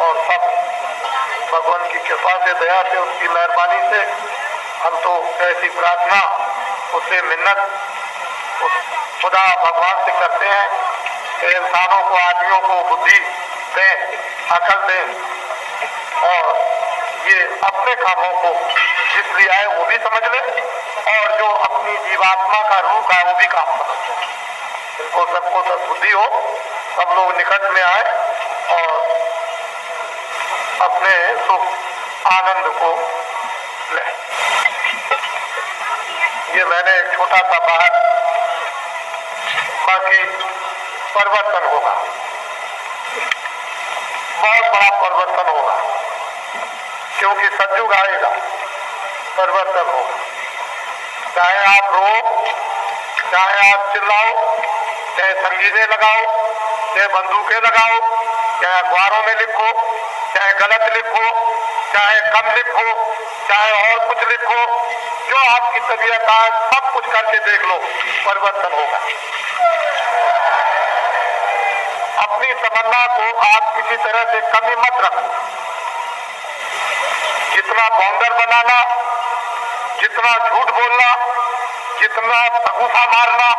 और सब भगवान की कृपा से, दया से, उसकी मेहरबानी से हम तो ऐसी प्रार्थना, उससे मिन्नत उस खुदा भगवान से करते हैं कि इंसानों को, आदमियों को बुद्धि दें, अकल दें और ये अपने कामों को जिस लिए आए वो भी समझ ले और जो अपनी जीवात्मा का रूप है वो भी काम समझ ले। इनको सबको सद्बुद्धि हो, सब लोग निकट में आए और अपने सुख आनंद को ले। ये मैंने एक छोटा सा बात, बाकी परिवर्तन होगा, बहुत बड़ा परिवर्तन होगा, क्योंकि सतयुग आएगा, परिवर्तन होगा। चाहे आप रो, चाहे आप चिल्लाओ, चाहे संगीने लगाओ, चाहे बंदूकें लगाओ, चाहे अखबारों में लिखो, चाहे गलत लिखो, चाहे कम लिखो, चाहे और कुछ लिखो, जो आपकी तबीयत है सब कुछ करके देख लो, परिवर्तन होगा। अपनी तमन्ना को आप किसी तरह से कमी मत रखो। जितना बौंदर बनाना, जितना झूठ बोलना, जितना तगूसा मारना,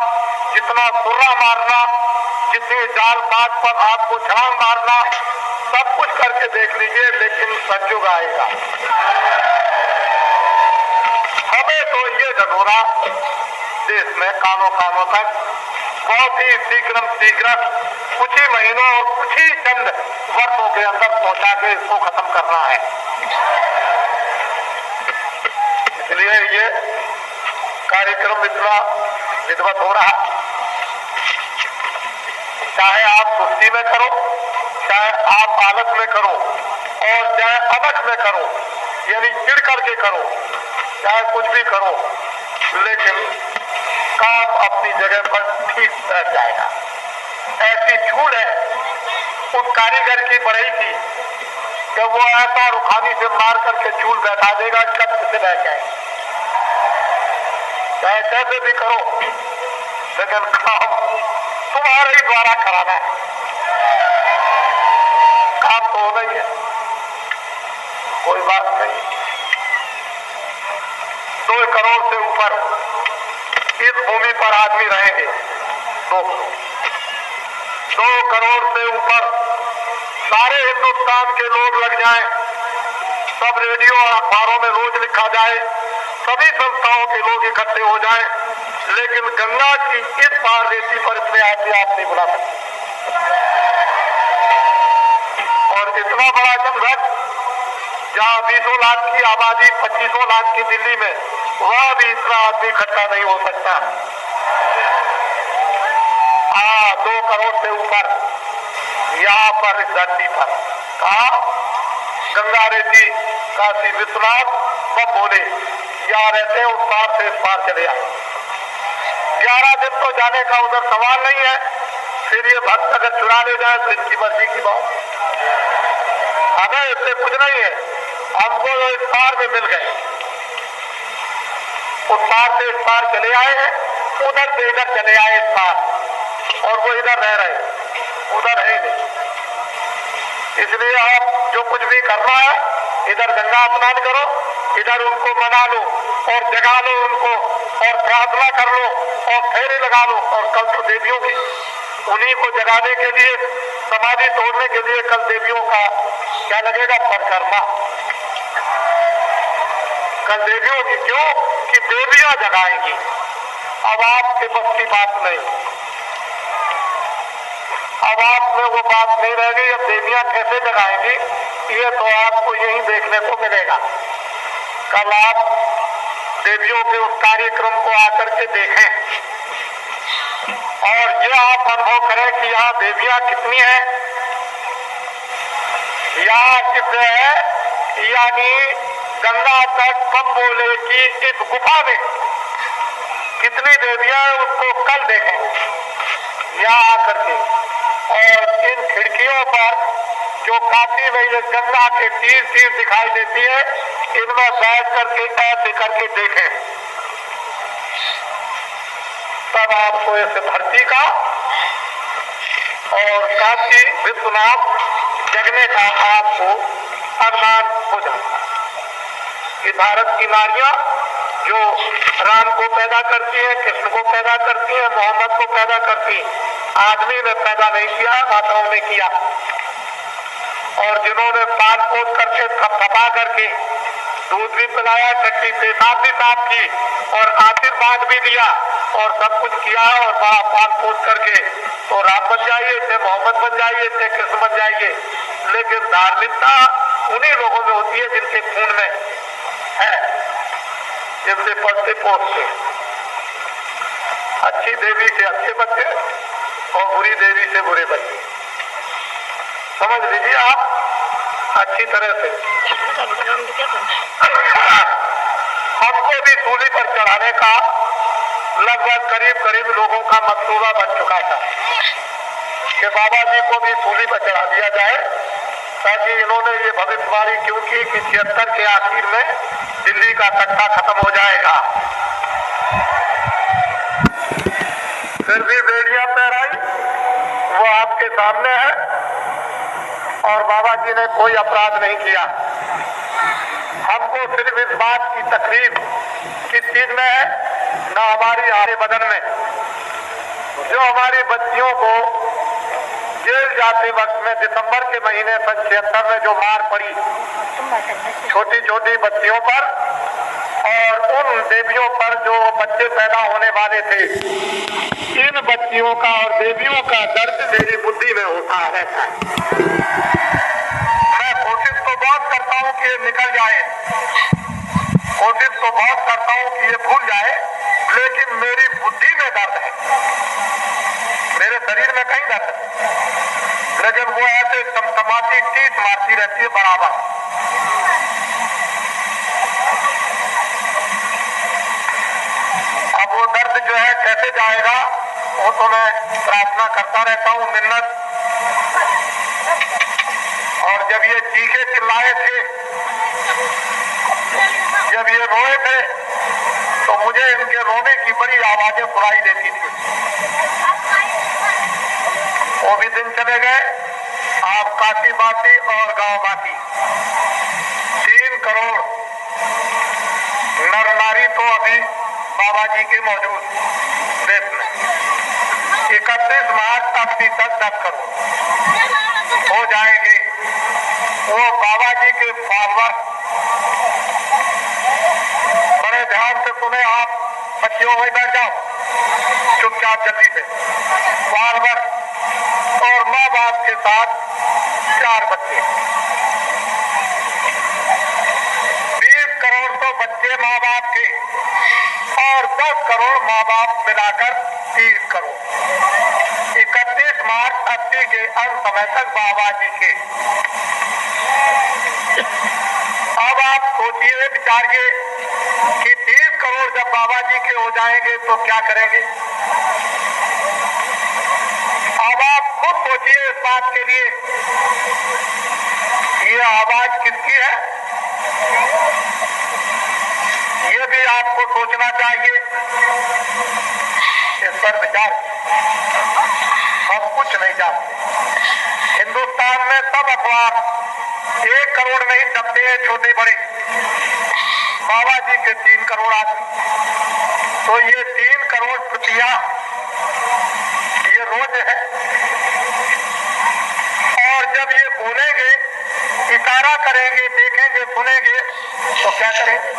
जितना सुर्रा मारना, जितने जाल बात पर आपको छलांग मारना, सब कुछ करके देख लीजिए, लेकिन सतयुग आएगा। हमें तो ये ढंढोरा देश में कानों कानों तक बहुत ही शीघ्र कुछ ही महीनों और कुछ ही चंद वर्षों के अंदर पहुंचा के इसको खत्म करना है। इसलिए ये कार्यक्रम इतना विधिवत हो रहा। चाहे आप सुस्ती में करो, चाहे आप आलस में करो और चाहे अनख में करो, यानी चिढ़ करके करो, चाहे कुछ भी करो, लेकिन काम अपनी जगह पर ठीक बैठ जाएगा। ऐसी छूट है उस कारीगर की बढ़ई की कि वो ऐसा रुखानी से मार करके चूल बैठा देगा, कब से बैठ जाएगा। चाहे कैसे भी करो, लेकिन काम तुम्हारे ही द्वारा कराना है। काम तो होना ही है, कोई बात नहीं। 2 करोड़ से ऊपर इस भूमि पर आदमी रहेंगे। 2 करोड़ से ऊपर सारे हिंदुस्तान के लोग लग जाएं, सब रेडियो और अखबारों में रोज लिखा जाए, सभी संस्थाओं के लोग इकट्ठे हो जाएं, लेकिन गंगा की इस पार रेती पर इसमें आदमी आप नहीं बुला सकते। और इतना बड़ा जमघट जहाँ 20 लाख की आबादी, 25 लाख की दिल्ली में, वहां भी इतना आदमी इकट्ठा नहीं हो सकता। 2 करोड़ से ऊपर यहाँ पर इस धरती पर कहा गंगा रेती काशी विश्वनाथ सब बोले यहाँ रहते हैं, उस पार से इस पार चले आए। 11 दिन तो जाने का उधर सवाल नहीं है, फिर ये भक्त अगर चुरा ले जाए तो इनकी मर्जी की बात। हमें इससे कुछ नहीं है, हमको इस पार में मिल गए, उस पार से इस पार चले आए हैं, उधर से इधर चले आए इस पार, और वो इधर रह रहे, उधर है ही नहीं। इसलिए आप जो कुछ भी करना है, इधर गंगा स्नान करो, इधर उनको मना लो और जगा लो उनको और प्रार्थना कर लो और फेरे लगा लो। और कल तो देवियों की, उन्हीं को जगाने के लिए, समाधि तोड़ने के लिए कल देवियों का क्या लगेगा, परिक्रमा। कल देवियों की, क्यों कि देवियां जगाएंगी। अब आपके बस की बात नहीं, अब आप में वो बात नहीं रह गई। अब देवियां कैसे जगाएंगी, ये तो आपको यही देखने को मिलेगा। कल आप देवियों के उस कार्यक्रम को आकर के देखें और ये आप अनुभव करें कि यहाँ देवियां कितनी हैं। यहाँ कितने है, यानी गंगा तट कम बोले कि इस गुफा में कितनी देवियां हैं, उसको कल देखें यहाँ आकर के। और इन खिड़कियों पर जो काशी में ये गंगा के तीर दिखाई देती है, इनमें बैठ करके ऐसे करके देखें, तब आपको इस धरती का और काशी विश्वनाथ जगने करने का आपको अरमान हो जाता है कि भारत की नारियां जो राम को पैदा करती हैं, कृष्ण को पैदा करती हैं, मोहम्मद को पैदा करती हैं, आदमी ने पैदा नहीं किया, माताओं ने किया। और जिन्होंने पाल पोस करके थपथपा करके दूध भी पिलाया, टट्टी पेशाब भी साफ की और आशीर्वाद भी दिया और सब कुछ किया और बड़ा पाल पोस करके तो राम बन जाइए, चाहे मोहम्मद बन जाइए, चाहे कृष्ण बन जाइए। लेकिन धार्मिकता उन्हीं लोगों में होती है जिनके खून में है, जिनसे पलते पोसते। अच्छी देवी से अच्छे बच्चे और बुरी देवी से बुरे बच्चे, समझ लीजिए आप अच्छी तरह से। हमको भी सूली पर चढ़ाने का लगभग करीब लोगों का मंसूबा बन चुका था कि बाबा जी को भी सूली पर चढ़ा दिया जाए, ताकि इन्होंने ये भविष्यवाणी क्यों की कि 76 के आखिर में दिल्ली का कट्टा खत्म हो जाएगा। फिर भी बेड़ियां पैराई, वो आपके सामने है और बाबा जी ने कोई अपराध नहीं किया। हमको सिर्फ इस बात की तकलीफ किस चीज में है, ना हमारी आरे बदन में। जो हमारी बच्चियों को जेल जाते वक्त में दिसंबर के महीने 76 में जो मार पड़ी छोटी छोटी बच्चियों पर और उन देवियों पर जो बच्चे पैदा होने वाले थे, इन बच्चियों का और देवियों का दर्द मेरी बुद्धि में होता है। मैं कोशिश तो बहुत करता हूँ कि ये निकल जाए, कोशिश तो बहुत करता हूँ कि ये भूल जाए, लेकिन मेरी बुद्धि में दर्द है, मेरे शरीर में कहीं दर्द है, लेकिन वो ऐसे टमाटी टीस मारती रहती है बराबर। अब वो दर्द जो है कैसे जाएगा, वो तो मैं प्रार्थना करता रहता हूँ, मिन्नत। और जब ये चीखे चिल्लाए थे, जब ये रोए थे, तो मुझे इनके रोने की बड़ी आवाजें सुनाई देती थी। वो भी दिन चले गए, आप काशी बासी और गांव बासी 3 करोड़ नर नारी तो अभी बाबा जी के मौजूद देश में। 31 मार्च तक 10 करोड़ हो जाएंगे। वो बाबा जी के फॉलोअर बड़े ध्यान से सुने आप, बच्चियों वहीं बैठ जाओ चुपचाप जल्दी से। फॉलोअर और माँ बाप के साथ 4 बच्चे, 20 करोड़ तो बच्चे माँ बाप के और 10 करोड़ माँ बाप मिलाकर 30 करोड़। 31 मार्च 80 के अंत समय तक बाबा जी के। अब आप सोचिए, विचारिए कि 30 करोड़ जब बाबा जी के हो जाएंगे तो क्या करेंगे। अब आप खुद सोचिए इस बात के लिए, ये आवाज किसकी है, ये भी आपको सोचना चाहिए, इस पर विचार। हम कुछ नहीं जानते। हिंदुस्तान में सब अखबार 1 करोड़ नहीं छपते हैं, छोटे बड़े। बाबा जी के 3 करोड़ आदमी, तो ये 3 करोड़ प्रतियां ये रोज है। और जब ये बोलेंगे, इशारा करेंगे, देखेंगे, सुनेंगे, तो क्या करेंगे।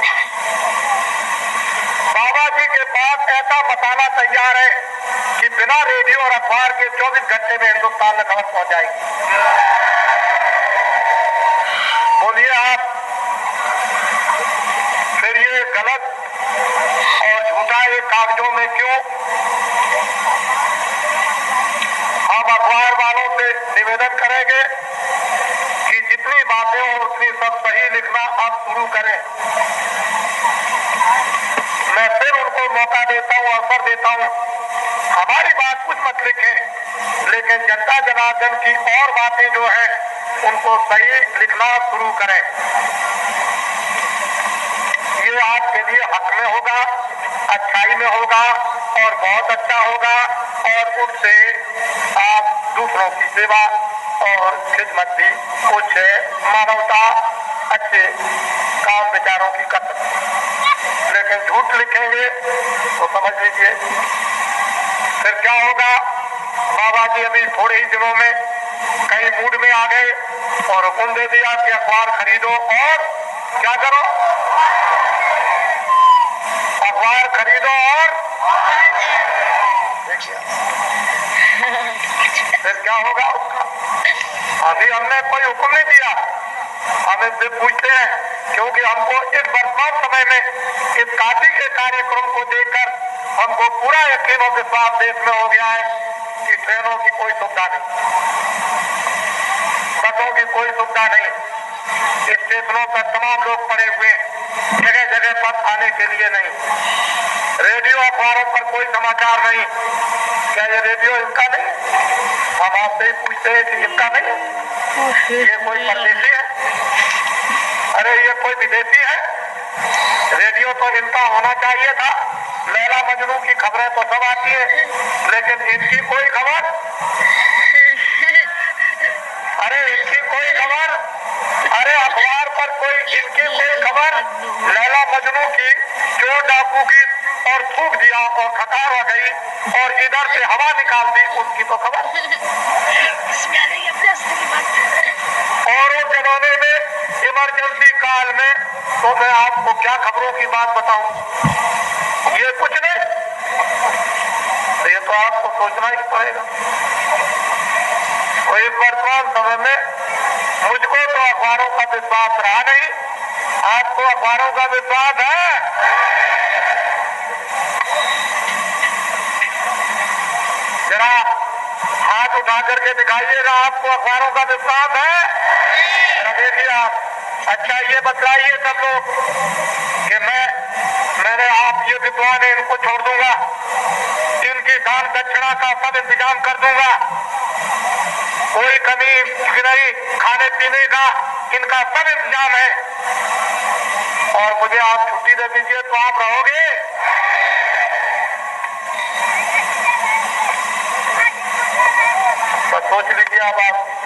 बाबा जी के पास ऐसा मसाला तैयार है कि बिना रेडियो और अखबार के 24 घंटे में हिंदुस्तान में खबर पहुंच जाएगी। बोलिए आप, फिर ये गलत और झूठा ये कागजों में क्यों। हम अखबार वालों से निवेदन करेंगे कि जितनी बातें हो उतनी सब सही लिखना अब शुरू करें। मैं फिर उनको मौका देता हूँ, अवसर देता हूँ, हमारी बात कुछ मत लिखें, लेकिन जनता जनार्दन की और बातें जो है उनको सही लिखना शुरू करें। ये आपके लिए हक में होगा, अच्छाई में होगा और बहुत अच्छा होगा, और उससे आप दूसरों की सेवा और खिदमत भी हो कुछ मानवता अच्छे काम विचारों की कर सकते हैं, लेकिन झूठ लिखेंगे तो समझ लीजिए फिर क्या होगा। बाबा जी अभी थोड़े ही दिनों में कहीं मूड में आ गए और हुक्म दे दिया कि अखबार खरीदो और क्या करो, अखबार खरीदो और देखिए फिर क्या होगा उसका। अभी हमने कोई हुक्म नहीं दिया, हम इनसे पूछते हैं क्योंकि हमको इस वर्तमान समय में इस काशी के कार्यक्रम को देखकर हमको पूरा यकीन और विश्वास देश में हो गया है कि ट्रेनों की कोई सुविधा नहीं, बसों की कोई सुविधा नहीं, स्टेशनों पर तमाम लोग पड़े हुए, जगह जगह पर आने के लिए नहीं, रेडियो अखबारों पर कोई समाचार नहीं। क्या ये रेडियो इनका नहीं? हम आपसे ही पूछते हैं कि इनका नहीं? ये कोई परदेशी है? अरे ये कोई विदेशी है? रेडियो तो इनका होना चाहिए था। लैला मजनू की खबरें तो सब आती है, लेकिन इनकी कोई खबर, अरे इनकी कोई खबर, अरे अखबार पर कोई इनकी कोई खबर, लैला मजनू की चोर डाकू की और थूक दिया और खटार हो गई और इधर से हवा निकाल दी, उसकी तो खबर। और उस जमाने में इमरजेंसी काल में तो मैं आपको क्या खबरों की बात बताऊं, ये कुछ नहीं, तो ये तो आपको सोचना ही पड़ेगा। तो इस वर्तमान समय में मुझको तो अखबारों का विश्वास रहा नहीं, आपको अखबारों का विश्वास है? जरा हाथ उठा करके दिखाइएगा, आपको अखबारों का विश्वास है? जरा देखिए आप। अच्छा ये बतलाइए सब लोग कि मैंने आप ये विद्वान है इनको छोड़ दूंगा, इनकी दान दक्षिणा का सब इंतजाम कर दूंगा, कोई कमी नहीं, खाने पीने का इनका सब इंतजाम है, और मुझे आप छुट्टी दे दीजिए तो आप रहोगे? बस सोच लीजिए अब आप।